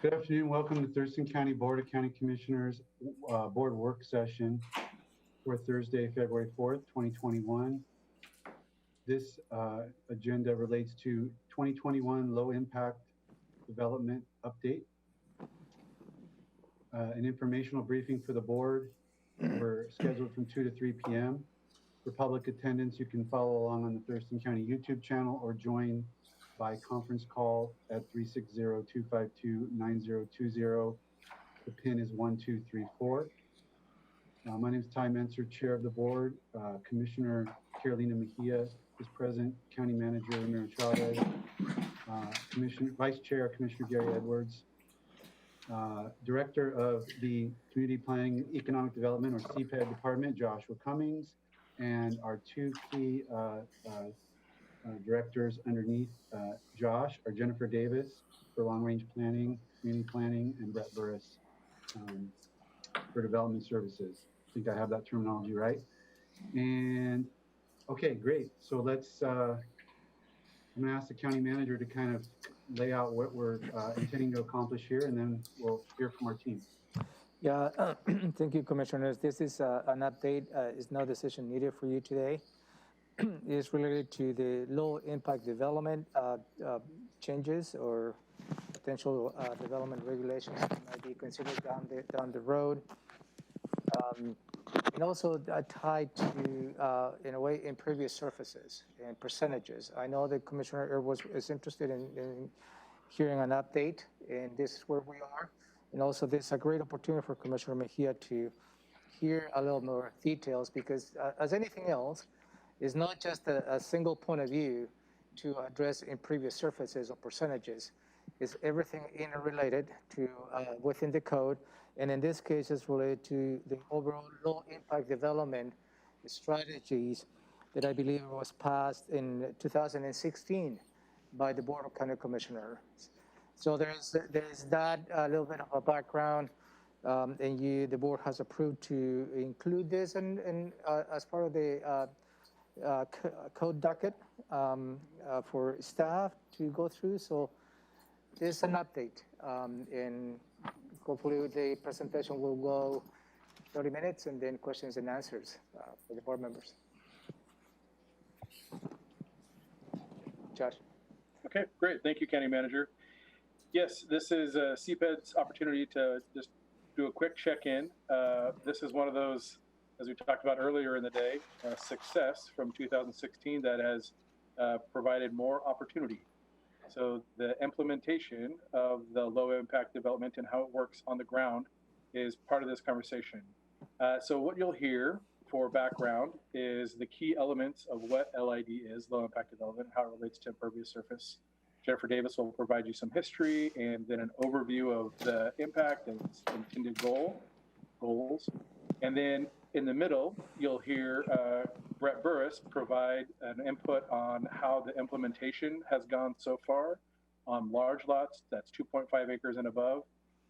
Good afternoon. Welcome to Thurston County Board of County Commissioners Board Work Session for Thursday, February 4th, 2021. This agenda relates to 2021 Low Impact Development Update, an informational briefing for the board. We're scheduled from 2 to 3 p.m. For public attendance, you can follow along on the Thurston County YouTube channel or join by conference call at 360-252-9020. The PIN is 1234. My name is Ty Menser, Chair of the Board. Commissioner Carolina Mejia is present. County Manager Ramiro Chavez. Vice Chair Commissioner Gary Edwards. Director of the Community Planning Economic Development or CPED Department, Joshua Cummings, and our two key directors underneath Josh are Jennifer Davis for Long Range Planning, Community Planning, and Brett Burris for Development Services. I think I have that terminology right. And okay, great. So let's, I'm gonna ask the County Manager to kind of lay out what we're intending to accomplish here, and then we'll hear from our team. Yeah, thank you, Commissioners. This is an update. Is no decision needed for you today. It is related to the low impact development changes or potential development regulations that might be considered down the road. And also tied to, in a way, impervious surfaces and percentages. I know that Commissioner Edwards is interested in hearing an update, and this is where we are. And also, this is a great opportunity for Commissioner Mejia to hear a little more details, because as anything else, it's not just a single point of view to address impervious surfaces or percentages. It's everything interrelated to within the code. And in this case, it's related to the overall low impact development strategies that I believe was passed in 2016 by the Board of County Commissioners. So there's that a little bit of a background, and the board has approved to include this and as part of the code docket for staff to go through. So there's an update, and hopefully the presentation will go 30 minutes and then questions and answers for the board members. Josh. Okay, great. Thank you, County Manager. Yes, this is CPED's opportunity to just do a quick check-in. This is one of those, as we talked about earlier in the day, success from 2016 that has provided more opportunity. So the implementation of the low impact development and how it works on the ground is part of this conversation. So what you'll hear for background is the key elements of what LID is, low impact development, how it relates to impervious surface. Jennifer Davis will provide you some history and then an overview of the impact and its intended goals. And then in the middle, you'll hear Brett Burris provide an input on how the implementation has gone so far on large lots, that's 2.5 acres and above,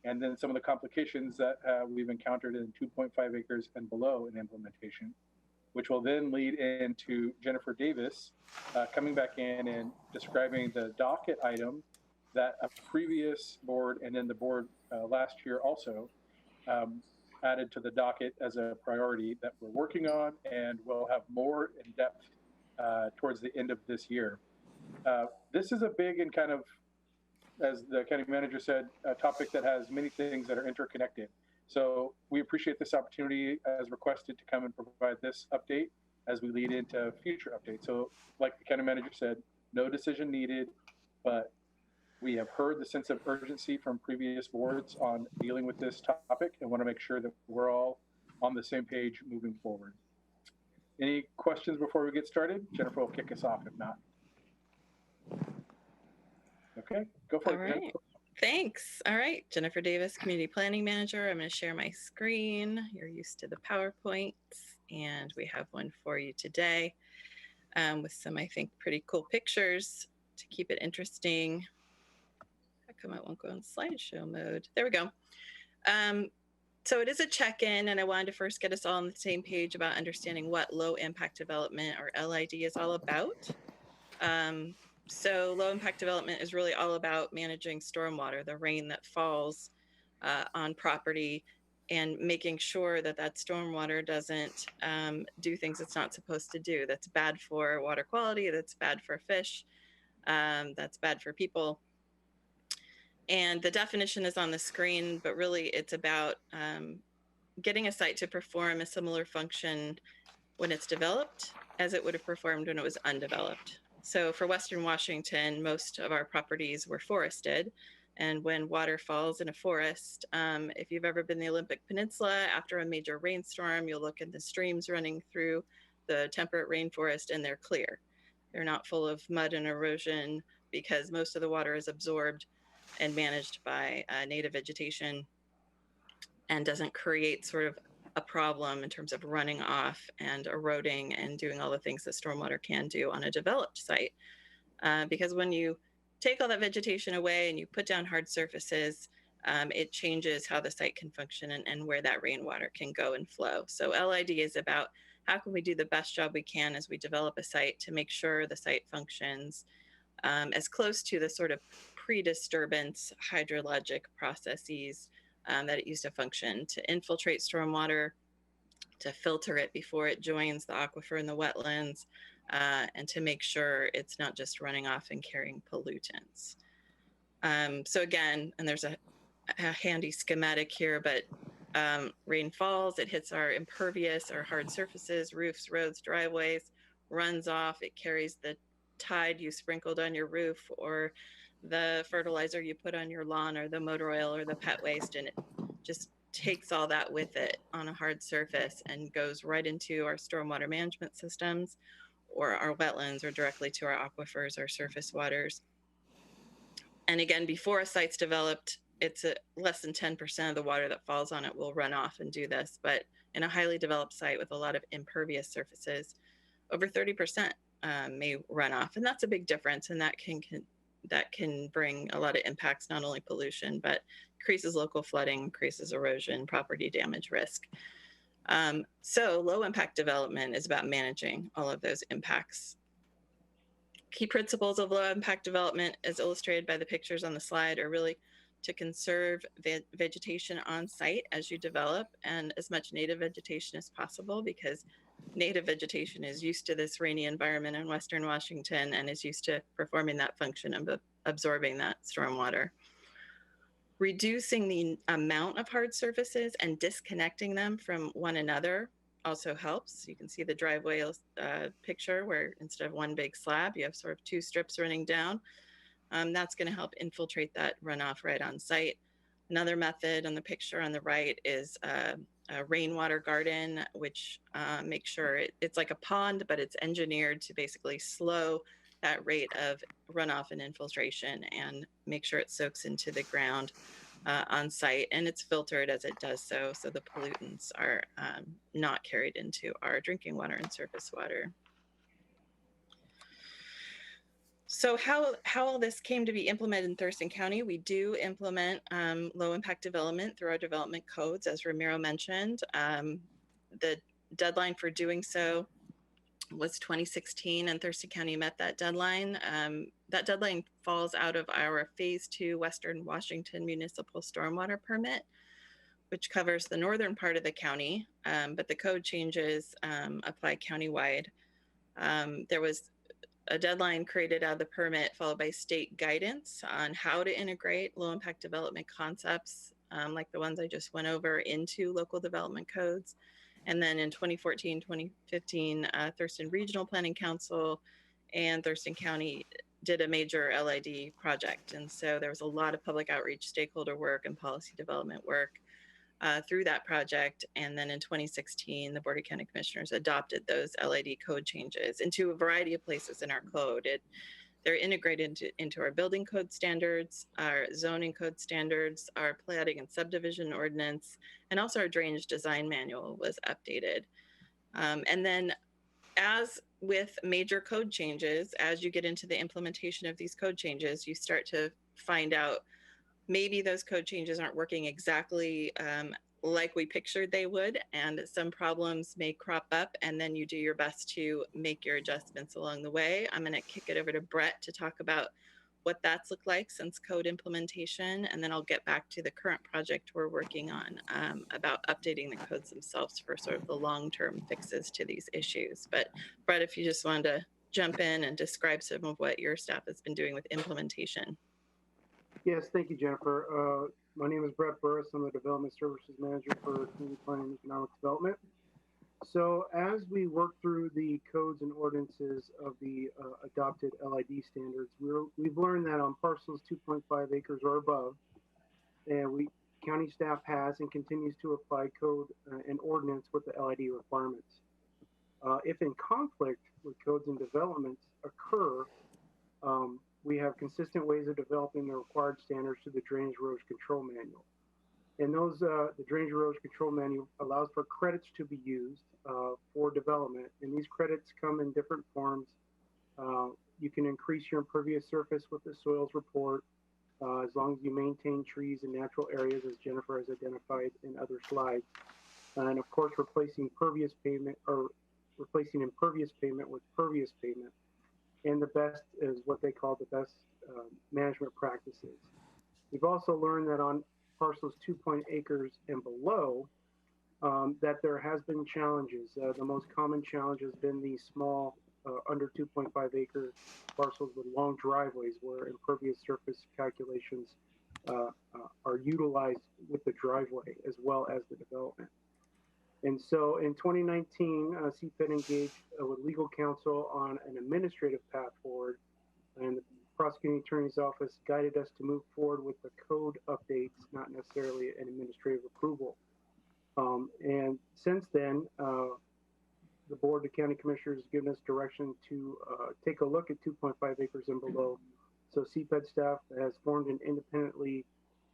and then some of the complications that we've encountered in 2.5 acres and below in implementation, which will then lead into Jennifer Davis coming back in and describing the docket item that a previous board and then the board last year also added to the docket as a priority that we're working on, and we'll have more in depth towards the end of this year. This is a big and kind of, as the county manager said, a topic that has many things that are interconnected. So we appreciate this opportunity as requested to come and provide this update as we lead into future updates. So like the county manager said, no decision needed, but we have heard the sense of urgency from previous boards on dealing with this topic and want to make sure that we're all on the same page moving forward. Any questions before we get started? Jennifer will kick us off if not. Okay, go for it. All right. Thanks. All right, Jennifer Davis, Community Planning Manager. I'm going to share my screen. You're used to the PowerPoints, and we have one for you today with some, I think, pretty cool pictures to keep it interesting. How come I won't go in slideshow mode? There we go. So it is a check-in, and I wanted to first get us all on the same page about understanding what low impact development or LID is all about. So low impact development is really all about managing stormwater, the rain that falls on property, and making sure that that stormwater doesn't do things it's not supposed to do. That's bad for water quality, that's bad for fish, that's bad for people. And the definition is on the screen, but really it's about getting a site to perform a similar function when it's developed as it would have performed when it was undeveloped. So for Western Washington, most of our properties were forested. And when water falls in a forest, if you've ever been the Olympic Peninsula, after a major rainstorm, you'll look at the streams running through the temperate rainforest and they're clear. They're not full of mud and erosion because most of the water is absorbed and managed by native vegetation and doesn't create sort of a problem in terms of running off and eroding and doing all the things that stormwater can do on a developed site. Because when you take all that vegetation away and you put down hard surfaces, it changes how the site can function and where that rainwater can go and flow. So LID is about how can we do the best job we can as we develop a site to make sure the site functions as close to the sort of pre-disturbance hydrologic processes that it used to function to infiltrate stormwater, to filter it before it joins the aquifer and the wetlands, and to make sure it's not just running off and carrying pollutants. So again, and there's a handy schematic here, but rain falls, it hits our impervious, our hard surfaces, roofs, roads, driveways, runs off, it carries the tide you sprinkled on your roof or the fertilizer you put on your lawn or the motor oil or the pet waste, and it just takes all that with it on a hard surface and goes right into our stormwater management systems or our wetlands or directly to our aquifers or surface waters. And again, before a site's developed, it's less than 10% of the water that falls on it will run off and do this. But in a highly developed site with a lot of impervious surfaces, over 30% may run off. And that's a big difference. And that can bring a lot of impacts, not only pollution, but increases local flooding, increases erosion, property damage risk. So low impact development is about managing all of those impacts. Key principles of low impact development, as illustrated by the pictures on the slide, are really to conserve vegetation on site as you develop and as much native vegetation as possible, because native vegetation is used to this rainy environment in Western Washington and is used to performing that function of absorbing that stormwater. Reducing the amount of hard surfaces and disconnecting them from one another also helps. You can see the driveway picture where instead of one big slab, you have sort of two strips running down. That's going to help infiltrate that runoff right on site. Another method on the picture on the right is a rainwater garden, which makes sure it's like a pond, but it's engineered to basically slow that rate of runoff and infiltration and make sure it soaks into the ground on site, and it's filtered as it does so the pollutants are not carried into our drinking water and surface water. So how all this came to be implemented in Thurston County, we do implement low impact development through our development codes, as Ramiro mentioned. The deadline for doing so was 2016, and Thurston County met that deadline. That deadline falls out of our Phase 2 Western Washington Municipal Stormwater Permit, which covers the northern part of the county, but the code changes apply countywide. There was a deadline created out of the permit followed by state guidance on how to integrate low impact development concepts like the ones I just went over into local development codes. And then in 2014, 2015, Thurston Regional Planning Council and Thurston County did a major LID project. And so there was a lot of public outreach, stakeholder work, and policy development work through that project. And then in 2016, the Board of County Commissioners adopted those LID code changes into a variety of places in our code. They're integrated into our building code standards, our zoning code standards, our platting and subdivision ordinance, and also our drainage design manual was updated. And then as with major code changes, as you get into the implementation of these code changes, you start to find out maybe those code changes aren't working exactly like we pictured they would, and some problems may crop up, and then you do your best to make your adjustments along the way. I'm going to kick it over to Brett to talk about what that's looked like since code implementation, and then I'll get back to the current project we're working on about updating the codes themselves for sort of the long-term fixes to these issues. But Brett, if you just wanted to jump in and describe some of what your staff has been doing with implementation. Yes, thank you, Jennifer. My name is Brett Burris. I'm the Development Services Manager for Community Planning and Economic Development. So as we work through the codes and ordinances of the adopted LID standards, we've learned that on parcels 2.5 acres or above, and county staff has and continues to apply code and ordinance with the LID requirements. If in conflict with codes and developments occur, we have consistent ways of developing the required standards to the Drainage Erosion Control Manual. And the Drainage Erosion Control Manual allows for credits to be used for development. And these credits come in different forms. You can increase your impervious surface with the soils report, as long as you maintain trees and natural areas, as Jennifer has identified in other slides. And of course, replacing impervious pavement with pervious pavement. And the best is what they call the best management practices. We've also learned that on parcels 2.0 acres and below, that there has been challenges. The most common challenge has been these small, under 2.5 acre parcels with long driveways where impervious surface calculations are utilized with the driveway as well as the development. And so in 2019, CPED engaged with legal counsel on an administrative path forward, and the prosecuting attorney's office guided us to move forward with the code updates, not necessarily an administrative approval. And since then, the board, the county commissioners, has given us direction to take a look at 2.5 acres and below. So CPED staff has formed an independently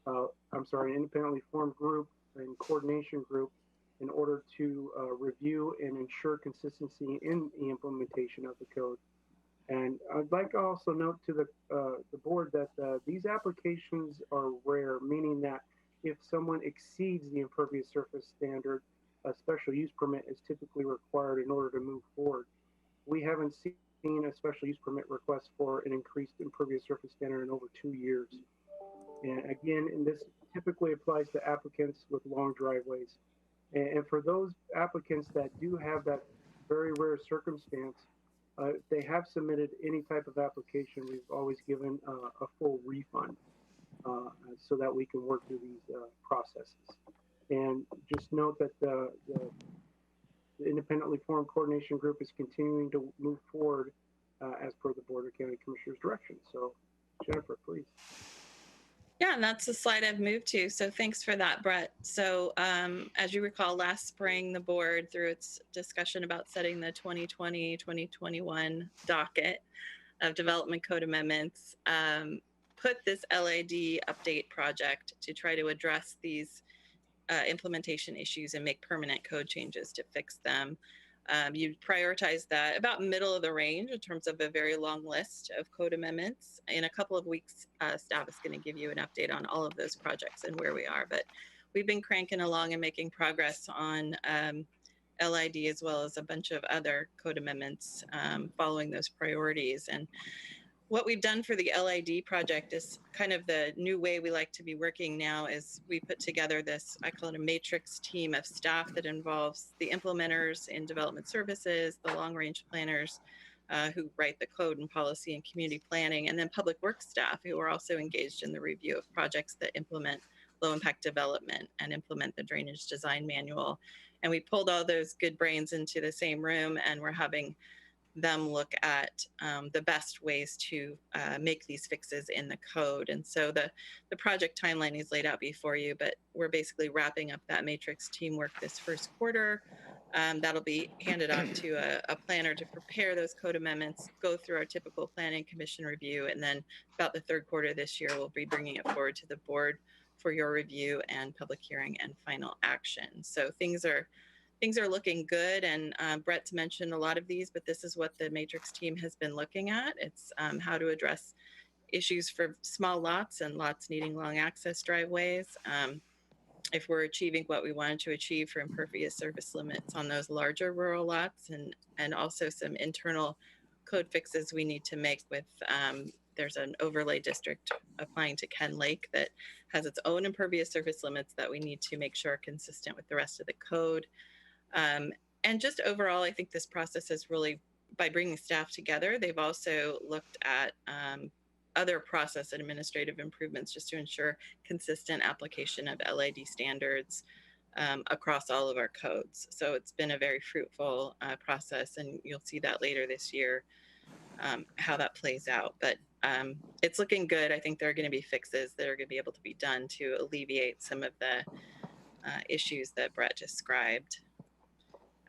formed group and coordination group in order to review and ensure consistency in the implementation of the code. And I'd like to also note to the board that these applications are rare, meaning that if someone exceeds the impervious surface standard, a special use permit is typically required in order to move forward. We haven't seen a special use permit request for an increased impervious surface standard in over 2 years. And again, and this typically applies to applicants with long driveways. And for those applicants that do have that very rare circumstance, if they have submitted any type of application, we've always given a full refund so that we can work through these processes. And just note that the independently formed coordination group is continuing to move forward as per the Board of County Commissioners' direction. So Jennifer, please. Yeah, and that's the slide I've moved to. So thanks for that, Brett. So as you recall, last spring, the board, through its discussion about setting the 2020-2021 docket of development code amendments, put this LID update project to try to address these implementation issues and make permanent code changes to fix them. You prioritize that about middle of the range in terms of a very long list of code amendments. In a couple of weeks, staff is going to give you an update on all of those projects and where we are. But we've been cranking along and making progress on LID as well as a bunch of other code amendments following those priorities. And what we've done for the LID project is kind of the new way we like to be working now is we put together this, I call it a matrix team of staff that involves the implementers in development services, the long range planners who write the code and policy and community planning, and then public works staff who are also engaged in the review of projects that implement low impact development and implement the drainage design manual. And we pulled all those good brains into the same room, and we're having them look at the best ways to make these fixes in the code. And so the project timeline is laid out before you, but we're basically wrapping up that matrix teamwork this first quarter. That'll be handed off to a planner to prepare those code amendments, go through our typical planning commission review, and then about the third quarter this year, we'll be bringing it forward to the board for your review and public hearing and final action. So things are looking good, and Brett's mentioned a lot of these, but this is what the matrix team has been looking at. It's how to address issues for small lots and lots needing long access driveways. if we're achieving what we wanted to achieve for impervious surface limits on those larger rural lots, and also some internal code fixes we need to make with, there's an overlay district applying to Ken Lake that has its own impervious surface limits that we need to make sure are consistent with the rest of the code. And just overall, I think this process is really, by bringing staff together, they've also looked at other process and administrative improvements just to ensure consistent application of LID standards across all of our codes. So it's been a very fruitful process, and you'll see that later this year, how that plays out. But it's looking good. I think there are going to be fixes that are going to be able to be done to alleviate some of the issues that Brett described.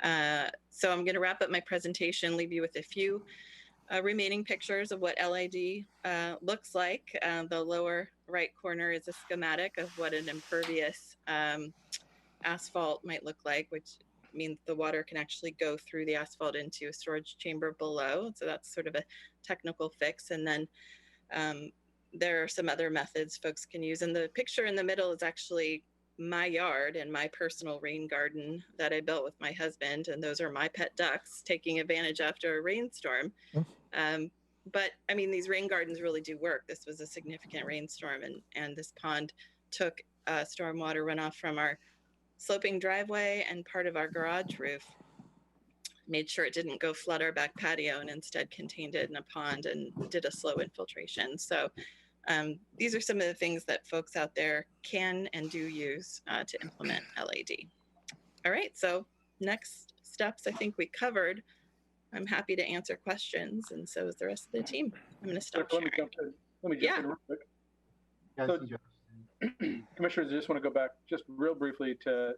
So I'm going to wrap up my presentation, leave you with a few remaining pictures of what LID looks like. The lower right corner is a schematic of what an impervious asphalt might look like, which means the water can actually go through the asphalt into a storage chamber below. So that's sort of a technical fix. And then there are some other methods folks can use. And the picture in the middle is actually my yard and my personal rain garden that I built with my husband. And those are my pet ducks taking advantage after a rainstorm. But I mean, these rain gardens really do work. This was a significant rainstorm, and this pond took stormwater runoff from our sloping driveway and part of our garage roof, made sure it didn't go flood our back patio, and instead contained it in a pond and did a slow infiltration. So these are some of the things that folks out there can and do use to implement LAD. All right, so next steps I think we covered. I'm happy to answer questions, and so is the rest of the team. I'm going to stop sharing. Let me jump in real quick. Yeah, So, Commissioners, I just want to go back just real briefly to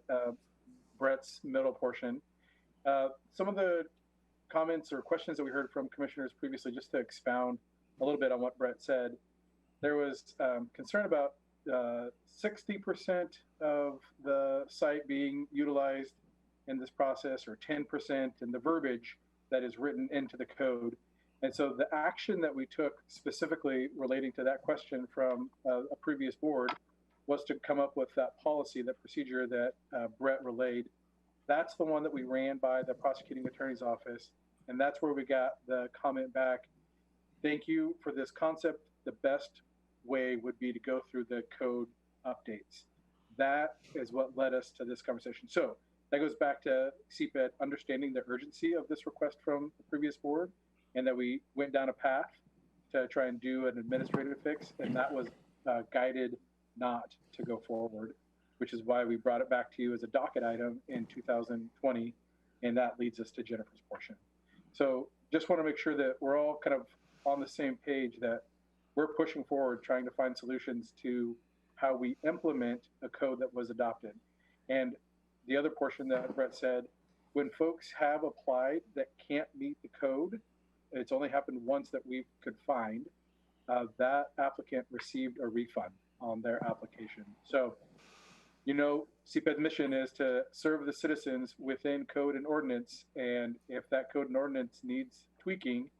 Brett's middle portion. Some of the comments or questions that we heard from commissioners previously, just to expound a little bit on what Brett said, there was concern about 60% of the site being utilized in this process, or 10% in the verbiage that is written into the code. And so the action that we took specifically relating to that question from a previous board was to come up with that policy, that procedure that Brett relayed. That's the one that we ran by the prosecuting attorney's office. And that's where we got the comment back. Thank you for this concept. The best way would be to go through the code updates. That is what led us to this conversation. So that goes back to CPED understanding the urgency of this request from the previous board, and that we went down a path to try and do an administrative fix, and that was guided not to go forward, which is why we brought it back to you as a docket item in 2020, and that leads us to Jennifer's portion. So just want to make sure that we're all kind of on the same page, that we're pushing forward, trying to find solutions to how we implement a code that was adopted. And the other portion that Brett said, when folks have applied that can't meet the code, it's only happened once that we could find, that applicant received a refund on their application. So, you know, CPED's mission is to serve the citizens within code and ordinance. And if that code and ordinance needs tweaking,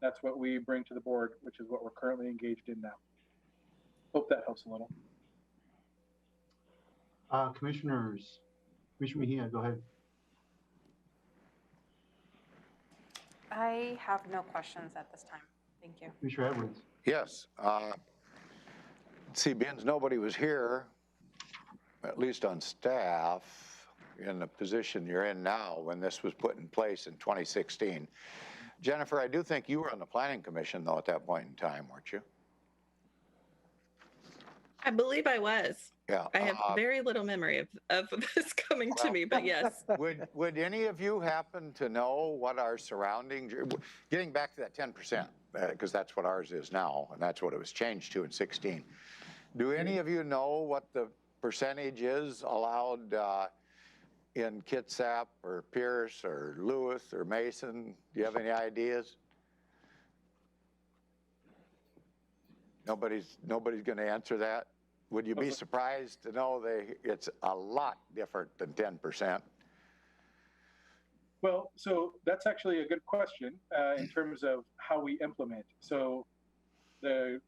that's what we bring to the board, which is what we're currently engaged in now. Hope that helps a little. Commissioners, Commissioner Mejia, go ahead. I have no questions at this time. Thank you. Commissioner Edwards. Yes. See, being nobody was here, at least on staff, in the position you're in now when this was put in place in 2016. Jennifer, I do think you were on the Planning Commission, though, at that point in time, weren't you? I believe I was. Yeah. I have very little memory of this coming to me, but yes. Would any of you happen to know what our surroundings, getting back to that 10%, because that's what ours is now, and that's what it was changed to in 16. Do any of you know what the percentage is allowed in Kitsap or Pierce or Lewis or Mason? Do you have any ideas? Nobody's going to answer that? Would you be surprised to know it's a lot different than 10%? Well, so that's actually a good question in terms of how we implement. So the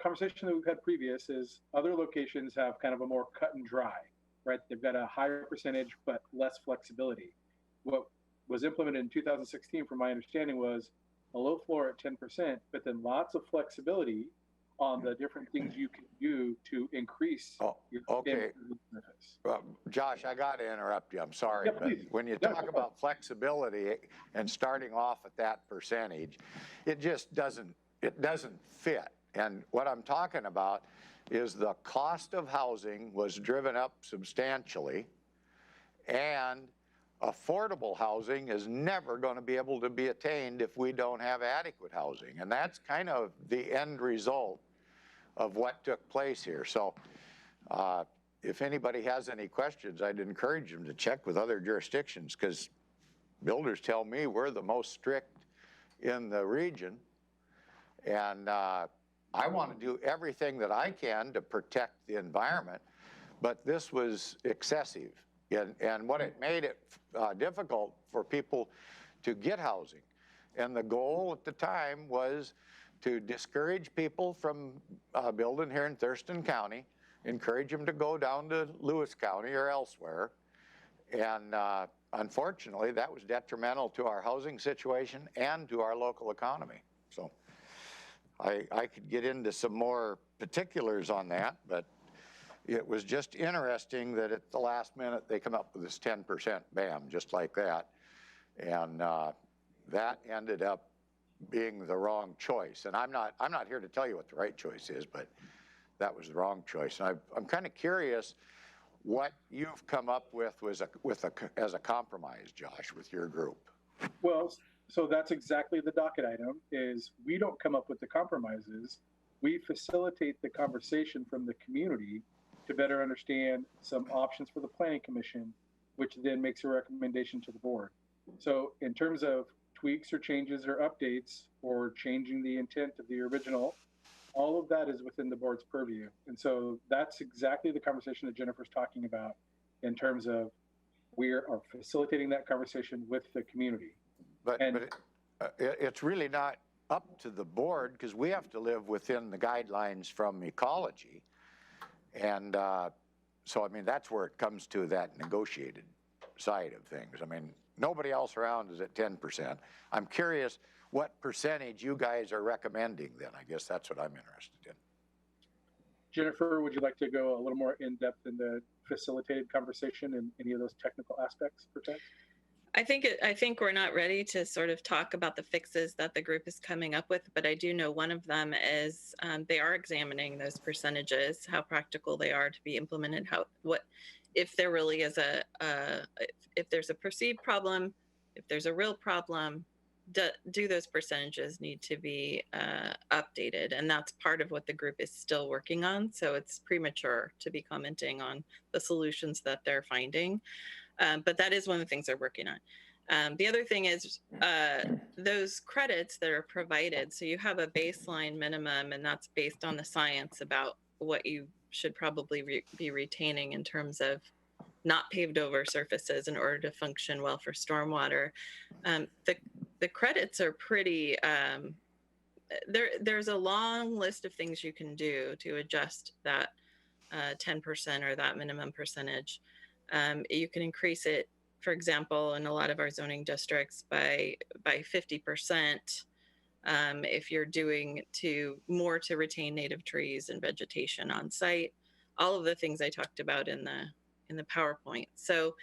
conversation that we've had previous is other locations have kind of a more cut and dry. right? They've got a higher percentage, but less flexibility. What was implemented in 2016, from my understanding, was a low floor at 10%, but then lots of flexibility on the different things you can do to increase your Okay. surface. Josh, I got to interrupt you. I'm sorry, Yeah, but please. when you Yeah, talk go about flexibility and starting off at that percentage, it just doesn't fit. And what I'm talking about is the cost of housing was driven up substantially, and affordable housing is never going to be able to be attained if we don't have adequate housing. And that's kind of the end result of what took place here. So if anybody has any questions, I'd encourage them to check with other jurisdictions, because builders tell me we're the most strict in the region. And I want to do everything that I can to protect the environment, but this was excessive. And what it made it difficult for people to get housing. And the goal at the time was to discourage people from building here in Thurston County, encourage them to go down to Lewis County or elsewhere. And unfortunately, that was detrimental to our housing situation and to our local economy. So I could get into some more particulars on that, but it was just interesting that at the last minute they come up with this 10% bam, just like that. And that ended up being the wrong choice. And I'm not here to tell you what the right choice is, but that was the wrong choice. And I'm kind of curious what you've come up with as a compromise, Josh, with your group. Well, so that's exactly the docket item, is we don't come up with the compromises. We facilitate the conversation from the community to better understand some options for the Planning Commission, which then makes a recommendation to the board. So in terms of tweaks or changes or updates or changing the intent of the original, all of that is within the board's purview. And so that's exactly the conversation that Jennifer's talking about, in terms of we are facilitating that conversation with the community. But it's really not up to the board, because we have to live within the guidelines from ecology. And so, I mean, that's where it comes to that negotiated side of things. I mean, nobody else around is at 10%. I'm curious what percentage you guys are recommending then. I guess that's what I'm interested in. Jennifer, would you like to go a little more in depth in the facilitated conversation and any of those technical aspects, perhaps? I think we're not ready to sort of talk about the fixes that the group is coming up with, but I do know one of them is they are examining those percentages, how practical they are to be implemented, if there really is if there's a perceived problem, if there's a real problem, do those percentages need to be updated? And that's part of what the group is still working on. So it's premature to be commenting on the solutions that they're finding. But that is one of the things they're working on. The other thing is those credits that are provided. So you have a baseline minimum, and that's based on the science about what you should probably be retaining in terms of not paved over surfaces in order to function well for stormwater. The credits are pretty, there's a long list of things you can do to adjust that 10% or that minimum percentage. You can increase it, for example, in a lot of our zoning districts by 50%, if you're doing more to retain native trees and vegetation on site. All of the things I talked about in the PowerPoint. So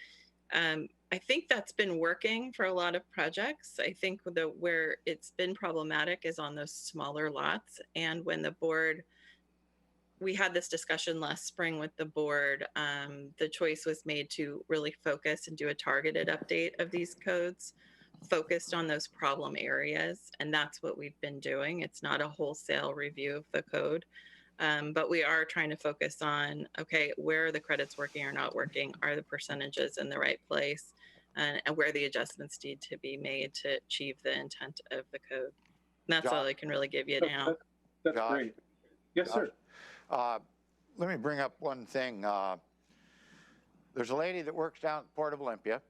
I think that's been working for a lot of projects. I think where it's been problematic is on those smaller lots. And when the board, we had this discussion last spring with the board, the choice was made to really focus and do a targeted update of these codes, focused on those problem areas. And that's what we've been doing. It's not a wholesale review of the code. But we are trying to focus on, okay, where are the credits working or not working? Are the percentages in the right place? And where the adjustments need to be made to achieve the intent of the code. And that's all I can really give you now. That's great. Yes, sir. Let me bring up one thing. There's a lady that works down at the Port of Olympia,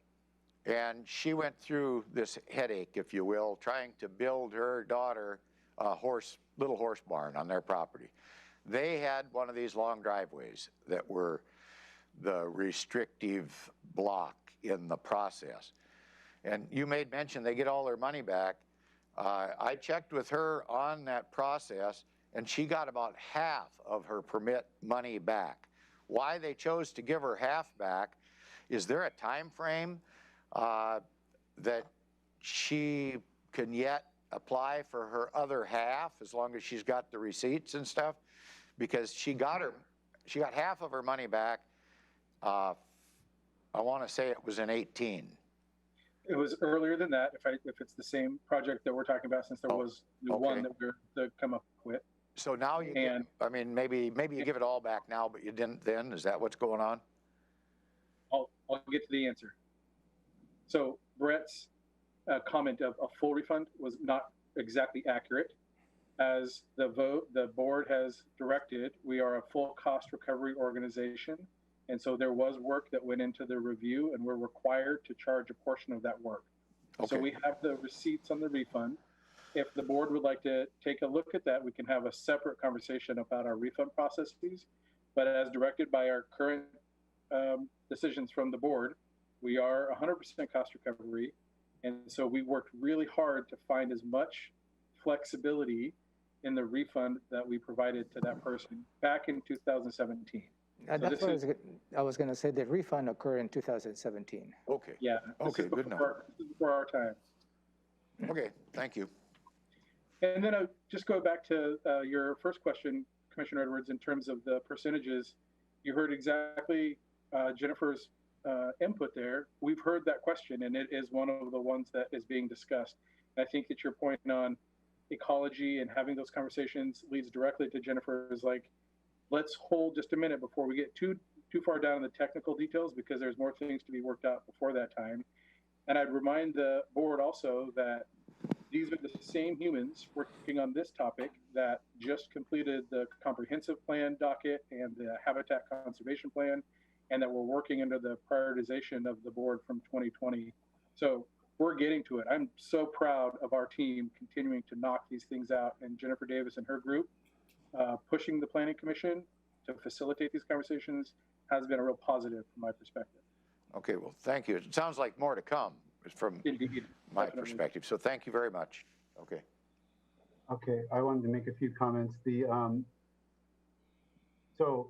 and she went through this headache, if you will, trying to build her daughter a little horse barn on their property. They had one of these long driveways that were the restrictive block in the process. And you made mention they get all their money back. I checked with her on that process, and she got about half of her permit money back. Why they chose to give her half back, is there a time frame that she can yet apply for her other half as long as she's got the receipts and stuff? Because she got half of her money back. I want to say it was in 18. It was earlier than that, if it's the same project that we're talking about, since there was the one that we're to come up with. So now you, I mean, maybe you give it all back now, but you didn't then? Is that what's going on? I'll get to the answer. So Brett's comment of a full refund was not exactly accurate. As the board has directed, we are a full cost recovery organization. And so there was work that went into the review, and we're required to charge a portion of that work. Okay. So we have the receipts on the refund. If the board would like to take a look at that, we can have a separate conversation about our refund processes. But as directed by our current decisions from the board, we are 100% cost recovery. And so we worked really hard to find as much flexibility in the refund that we provided to that person back in 2017. That's what I was going to say. The refund occurred in 2017. Okay. Yeah. Okay, good enough. This is before our time. Okay, thank you. And then I'll just go back to your first question, Commissioner Edwards, in terms of the percentages. You heard exactly Jennifer's input there. We've heard that question, and it is one of the ones that is being discussed. And I think that your point on ecology and having those conversations leads directly to Jennifer's, like, let's hold just a minute before we get too far down in the technical details, because there's more things to be worked out before that time. And I'd remind the board also that these are the same humans working on this topic that just completed the comprehensive plan docket and the habitat conservation plan, and that we're working under the prioritization of the board from 2020. So we're getting to it. I'm so proud of our team continuing to knock these things out, and Jennifer Davis and her group pushing the Planning Commission to facilitate these conversations has been a real positive from my perspective. Okay, well, thank you. It sounds like more to come from Indeed, my definitely. perspective. So thank you very much. Okay. Okay, I wanted to make a few comments. So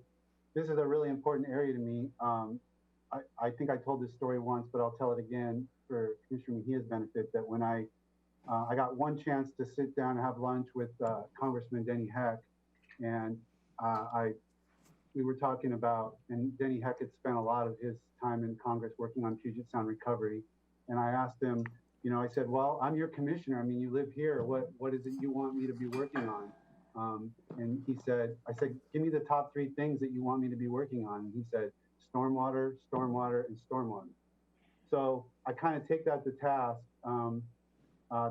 this is a really important area to me. I think I told this story once, but I'll tell it again for Commissioner Mejia's benefit, that when I got one chance to sit down and have lunch with Congressman Denny Heck, and we were talking about, and Denny Heck had spent a lot of his time in Congress working on Puget Sound recovery. And I asked him, I said, well, I'm your commissioner. I mean, you live here. What is it you want me to be working on? And I said, give me the top 3 things that you want me to be working on. And he said, stormwater, stormwater, and stormwater. So I kind of take that to task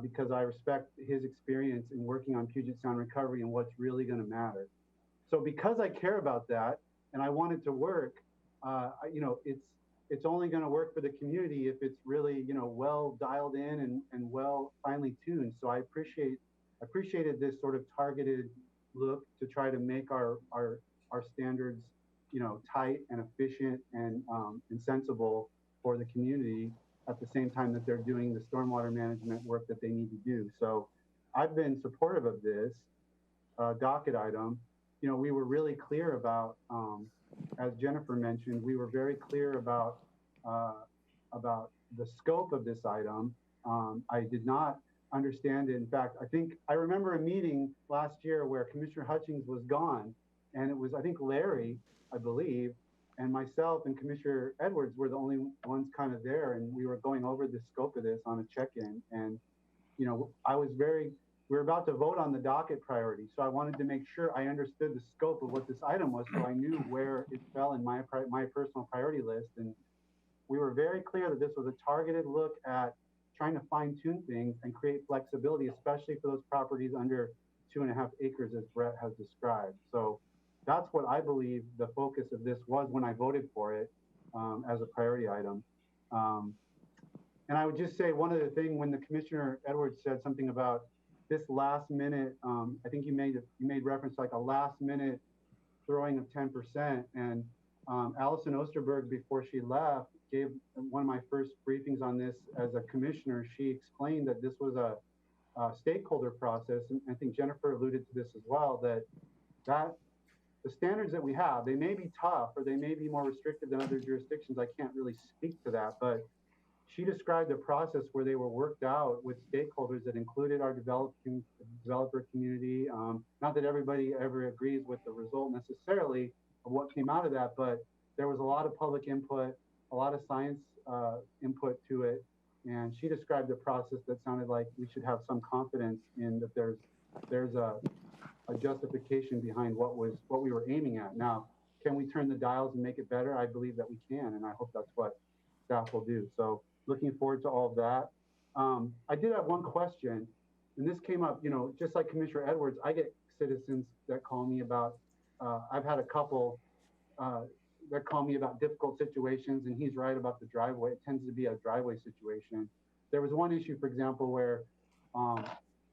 because I respect his experience in working on Puget Sound recovery and what's really going to matter. So because I care about that and I want it to work, it's only going to work for the community if it's really, well dialed in and well finely tuned. So I appreciated this sort of targeted look to try to make our standards, tight and efficient and sensible for the community at the same time that they're doing the stormwater management work that they need to do. So I've been supportive of this docket item. We were really clear about, as Jennifer mentioned, we were very clear about the scope of this item. I did not understand it. In fact, I remember a meeting last year where Commissioner Hutchings was gone, and it was, I think, Larry, I believe, and myself and Commissioner Edwards were the only ones kind of there, and we were going over the scope of this on a check-in. And, we were about to vote on the docket priority, so I wanted to make sure I understood the scope of what this item was, so I knew where it fell in my personal priority list. And we were very clear that this was a targeted look at trying to fine-tune things and create flexibility, especially for those properties under 2.5 acres, as Brett has described. So that's what I believe the focus of this was when I voted for it as a priority item. And I would just say one other thing, when the Commissioner Edwards said something about this last minute, I think you made reference to like a last minute throwing of 10%. And Allison Osterberg, before she left, gave one of my first briefings on this as a commissioner. She explained that this was a stakeholder process, and I think Jennifer alluded to this as well, that the standards that we have, they may be tough or they may be more restrictive than other jurisdictions. I can't really speak to that, but she described a process where they were worked out with stakeholders that included our developer community. Not that everybody ever agrees with the result necessarily of what came out of that, but there was a lot of public input, a lot of science input to it. And she described a process that sounded like we should have some confidence in that there's a justification behind what we were aiming at. Now, can we turn the dials and make it better? I believe that we can, and I hope that's what staff will do. So looking forward to all of that. I did have one question, and this came up, just like Commissioner Edwards, I get citizens that call me about, I've had a couple that call me about difficult situations, and he's right about the driveway. It tends to be a driveway situation. There was one issue, for example, where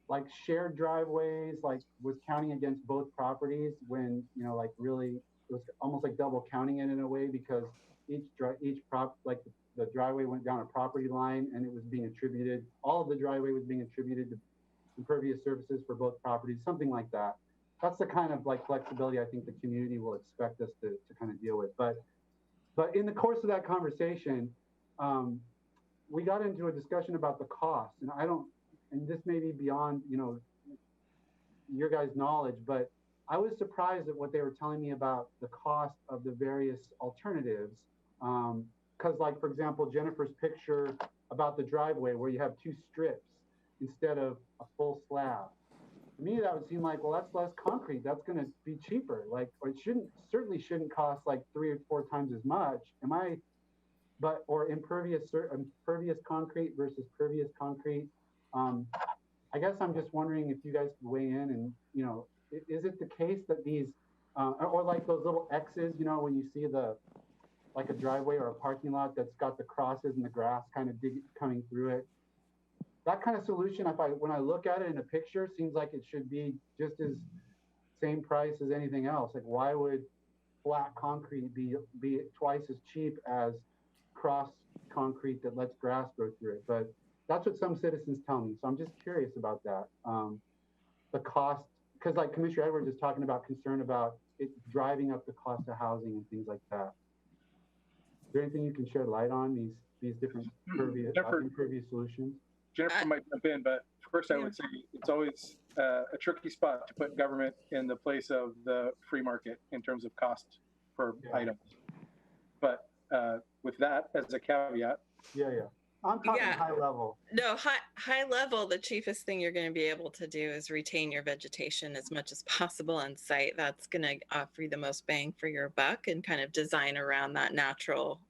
like shared driveways, like was counting against both properties when, like really, it was almost like double counting it in a way, because like the driveway went down a property line and it was being attributed, all of the driveway was being attributed to impervious surfaces for both properties, something like that. That's the kind of like flexibility I think the community will expect us to kind of deal with. But in the course of that conversation, we got into a discussion about the cost, and this may be beyond, your guys' knowledge, but I was surprised at what they were telling me about the cost of the various alternatives. Because like, for example, Jennifer's picture about the driveway where you have 2 strips instead of a full slab. To me, that would seem like, well, that's less concrete. That's going to be cheaper. Like, or it certainly shouldn't cost like 3 or 4 times as much. Or impervious concrete versus pervious concrete. I guess I'm just wondering if you guys could weigh in and, is it the case that these, or like those little X's, when you see like a driveway or a parking lot that's got the crosses and the grass kind of coming through it. That kind of solution, when I look at it in a picture, seems like it should be just as same price as anything else. Like, why would flat concrete be twice as cheap as cross concrete that lets grass grow through it? But that's what some citizens tell me. So I'm just curious about that. The cost, because like Commissioner Edwards is talking about concern about it driving up the cost of housing and things like that. Is there anything you can shed light on these different impervious solutions? Jennifer might jump in, but first I would say it's always a tricky spot to put government in the place of the free market in terms of cost per item. But with that as a caveat. Yeah. I'm talking high level. No, high level, the cheapest thing you're going to be able to do is retain your vegetation as much as possible on site. That's going to offer you the most bang for your buck, and kind of design around that natural,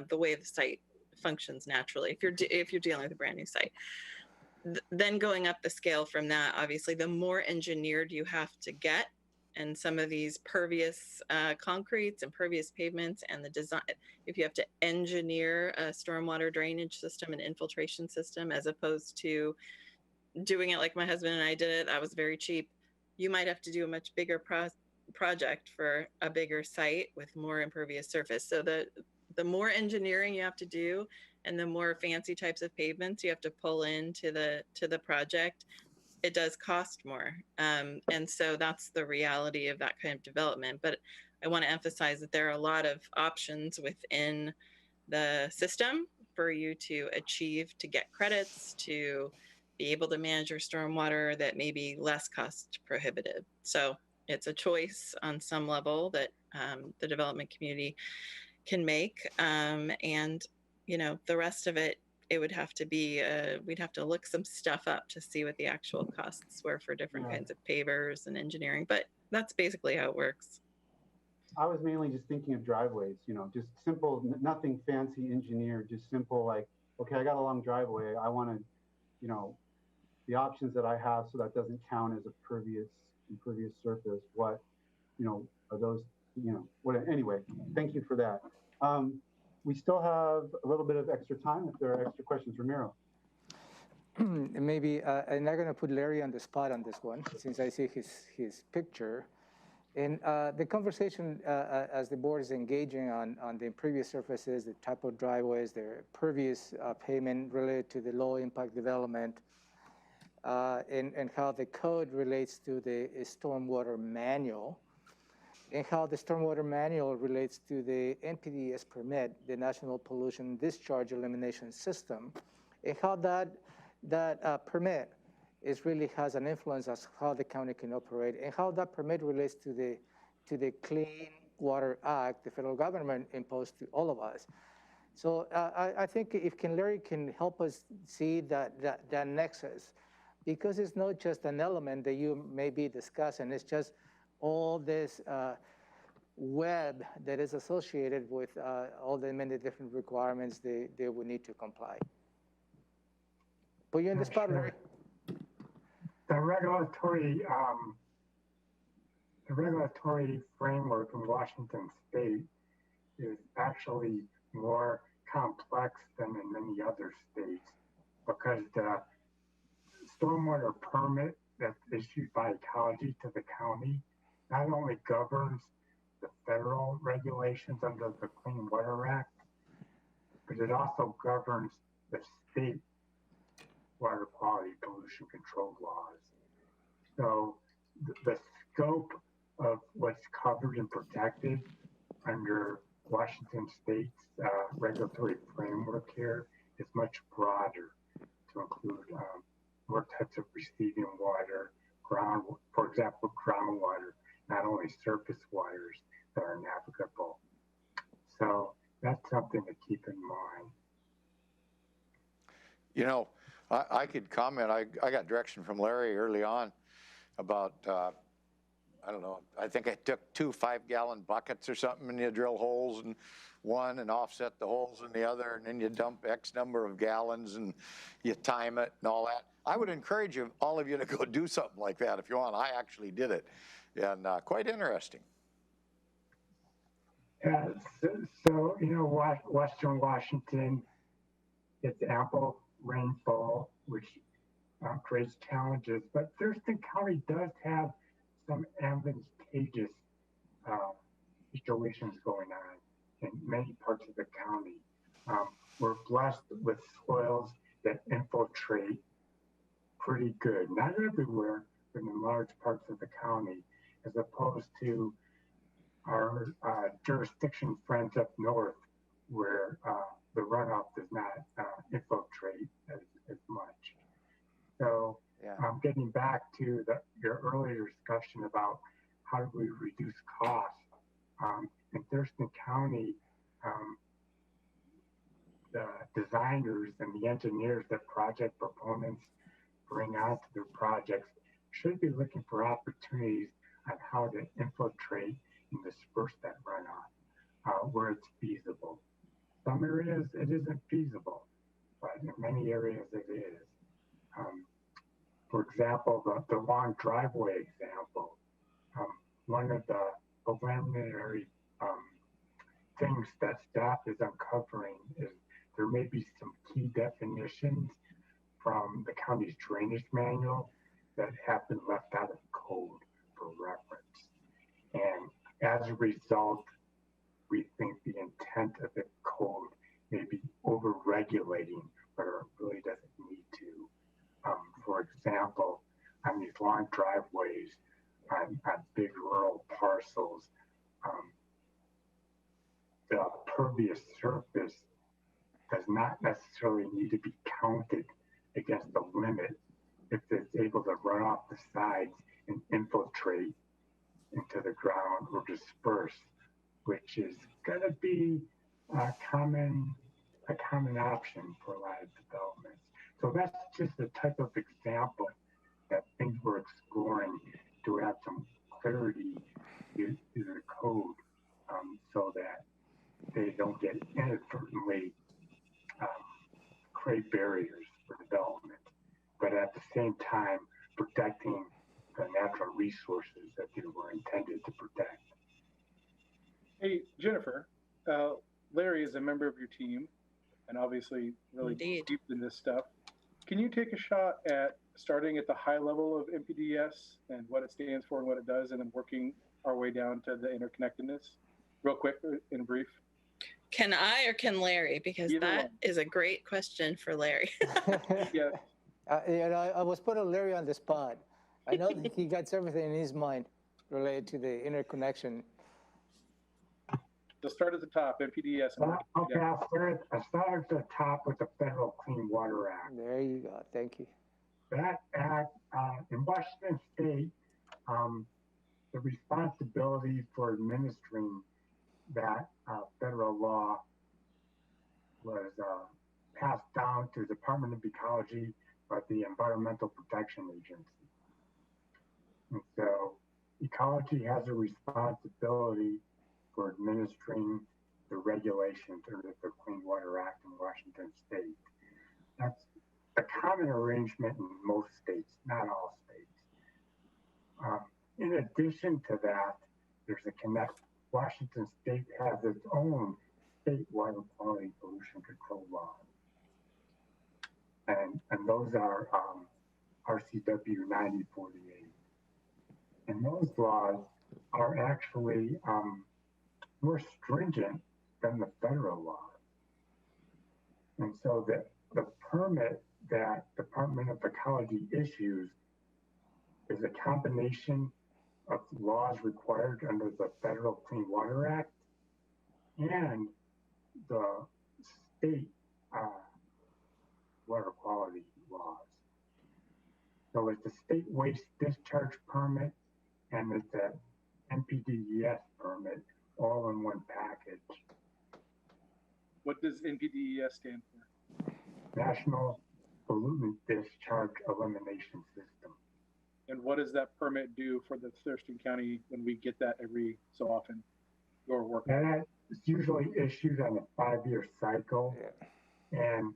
the way the site functions naturally. If you're dealing with a brand new site, then going up the scale from that, obviously, the more engineered you have to get. And some of these pervious concretes and pervious pavements, and the design, if you have to engineer a stormwater drainage system and infiltration system, as opposed to doing it like my husband and I did it, that was very cheap. You might have to do a much bigger project for a bigger site with more impervious surface. So the more engineering you have to do, and the more fancy types of pavements you have to pull into the project, it does cost more. And so that's the reality of that kind of development. But I want to emphasize that there are a lot of options within the system for you to achieve, to get credits, to be able to manage your stormwater that may be less cost prohibitive. So it's a choice on some level that the development community can make. And, the rest of it, it would have to be, we'd have to look some stuff up to see what the actual costs were for different kinds of pavers and engineering, but that's basically how it works. I was mainly just thinking of driveways, just simple, nothing fancy engineered, just simple, like, okay, I got a long driveway. I want to, the options that I have so that doesn't count as a impervious surface. What, are those, anyway, thank you for that. We still have a little bit of extra time if there are extra questions. Ramiro. Maybe, I'm not going to put Larry on the spot on this one, since I see his picture. And the conversation, as the board is engaging on the impervious surfaces, the type of driveways, the pervious pavement related to the low impact development, and how the code relates to the stormwater manual, and how the stormwater manual relates to the MPDs permit, the National Pollution Discharge Elimination System, and how that permit really has an influence as how the county can operate, and how that permit relates to the Clean Water Act the federal government imposed to all of us. So I think if Larry can help us see that nexus, because it's not just an element that you may be discussing, it's just all this web that is associated with all the many different requirements they would need to comply. Put you in the spot, Larry. The regulatory framework in Washington State is actually more complex than in many other states, because the stormwater permit that's issued by Ecology to the county not only governs the federal regulations under the Clean Water Act, but it also governs the state water quality pollution control laws. So the scope of what's covered and protected under Washington State's regulatory framework here is much broader, to include more types of receiving water, for example, groundwater, not only surface waters that are navigable. So that's something to keep in mind. You know, I could comment. I got direction from Larry early on about, I don't know, I think I took 2 5-gallon buckets or something, and you drill holes in one and offset the holes in the other, and then you dump X number of gallons and you time it and all that. I would encourage you, all of you, to go do something like that if you want. I actually did it, and quite interesting. Yeah, so you know, Western Washington gets ample rainfall, which creates challenges, but Thurston County does have some advantageous situations going on in many parts of the county. We're blessed with soils that infiltrate pretty good, not everywhere, but in large parts of the county, as opposed to our jurisdiction friends up north, where the runoff does not infiltrate as much. So Yeah. Getting back to your earlier discussion about how do we reduce costs, in Thurston County, the designers and the engineers that project proponents bring out to their projects should be looking for opportunities on how to infiltrate and disperse that runoff where it's feasible. Some areas it isn't feasible, but in many areas it is. For example, the long driveway example, one of the preliminary things that staff is uncovering is there may be some key definitions from the county's drainage manual that have been left out of code for reference. And as a result, we think the intent of the code may be over-regulating, but it really doesn't need to. For example, on these long driveways, on big rural parcels, the pervious surface does not necessarily need to be counted against the limit if it's able to run off the sides and infiltrate into the ground or disperse, which is going to be a common option for a lot of developments. So that's just a type of example that things we're exploring to add some clarity to the code, so that they don't get inadvertently create barriers for development, but at the same time protecting the natural resources that they were intended to protect. Hey, Jennifer, Larry is a member of your team and obviously really Indeed. deep in this stuff. Can you take a shot at starting at the high level of MPDS and what it stands for and what it does, and then working our way down to the interconnectedness? Real quick, in brief. Can I or can Larry? Because Either that one. is a great question for Larry. Yeah. I was putting Larry on the spot. I know that he got everything in his mind related to the interconnection. So start at the top, MPDS. Okay, I'll start at the top with the Federal Clean Water Act. There you go. Thank you. That act in Washington State, the responsibility for administering that federal law was passed down to the Department of Ecology by the Environmental Protection Agency. And so ecology has a responsibility for administering the regulations under the Clean Water Act in Washington State. That's a common arrangement in most states, not all states. In addition to that, there's a connect. Washington State has its own state water quality pollution control laws. And those are RCW 9048. And those laws are actually more stringent than the federal laws. And so the permit that Department of Ecology issues is a combination of laws required under the Federal Clean Water Act and the state water quality laws. So it's a state waste discharge permit and it's an MPDES permit all in one package. What does NPDES stand for? National Pollutant Discharge Elimination System. And what does that permit do for the Thurston County when we get that every so often? Your work. That is usually issued on a 5-year cycle. Yeah. And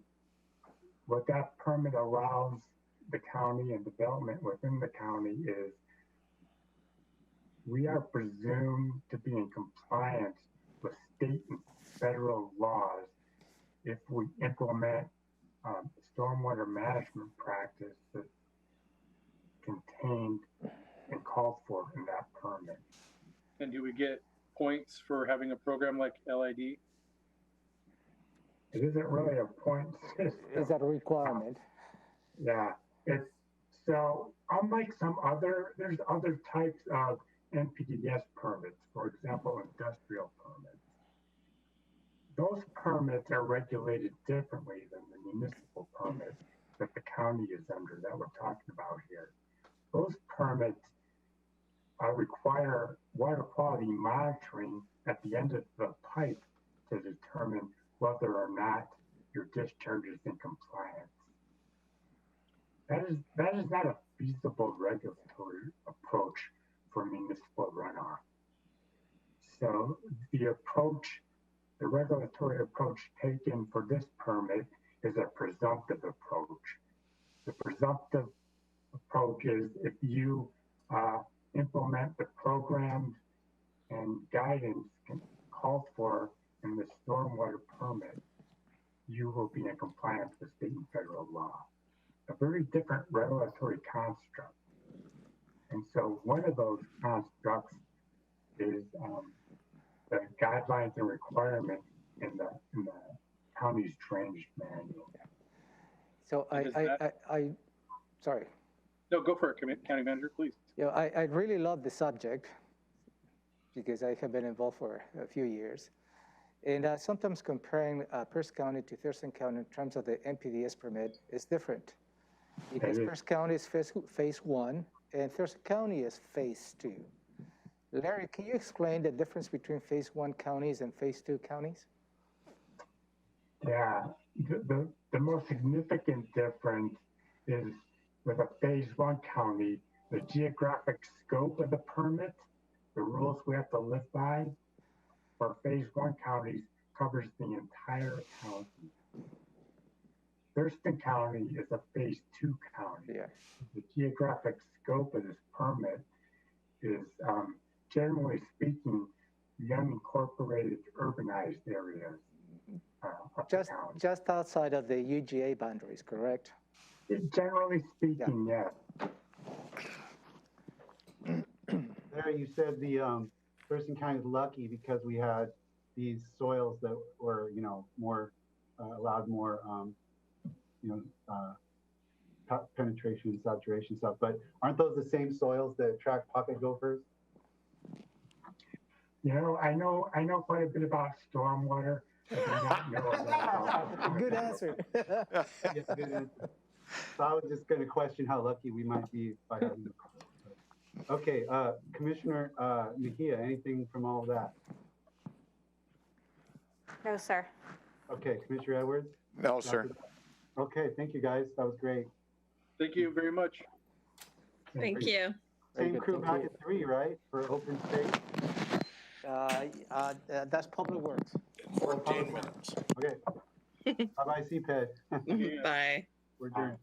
what that permit allows the county and development within the county is we are presumed to be in compliance with state and federal laws if we implement stormwater management practices contained and called for in that permit. And do we get points for having a program like LID? It isn't really a point system. Is that a requirement? Yeah, it's so unlike there's other types of NPDES permits, for example, industrial permits. Those permits are regulated differently than the municipal permits that the county is under that we're talking about here. Those permits require water quality monitoring at the end of the pipe to determine whether or not your discharge is in compliance. That is not a feasible regulatory approach for municipal runoff. So the regulatory approach taken for this permit is a presumptive approach. The presumptive approach is if you implement the programs and guidance called for in the stormwater permit, you will be in compliance with state and federal law. A very different regulatory construct. And so one of those constructs is the guidelines and requirements in the county's drainage manual. So sorry. No, go for it, County Manager, please. Yeah, I really love the subject because I have been involved for a few years. And sometimes comparing Pierce County to Thurston County in terms of the MPDES permit is different. Because Pierce County is phase 1 and Thurston County is phase 2. Larry, can you explain the difference between phase 1 counties and phase 2 counties? Yeah, the most significant difference is with a phase 1 county, the geographic scope of the permit, the rules we have to live by for phase 1 counties covers the entire county. Thurston County is a phase 2 county. Yeah. The geographic scope of this permit is, generally speaking, the unincorporated urbanized areas of the county. Just outside of the UGA boundaries, correct? Generally speaking, yes. Larry, you said the Thurston County is lucky because we had these soils that were, you know, more allowed more, you know, penetration and saturation stuff. But aren't those the same soils that attract pocket gophers? You know, I know quite a bit about stormwater. But I don't know about Good answer. Yeah, good answer. So I was just going to question how lucky we might be by having the problem. Okay, Commissioner Mejia, anything from all of that? No, sir. Okay, Commissioner Edwards? No, sir. Okay, thank you guys. That was great. Thank you very much. Thank you. Very Same good, crew thank back you. at 3, right? For open space? That's Public Works. 14 minutes. Okay. Bye-bye, CPED. Bye. We're adjourned.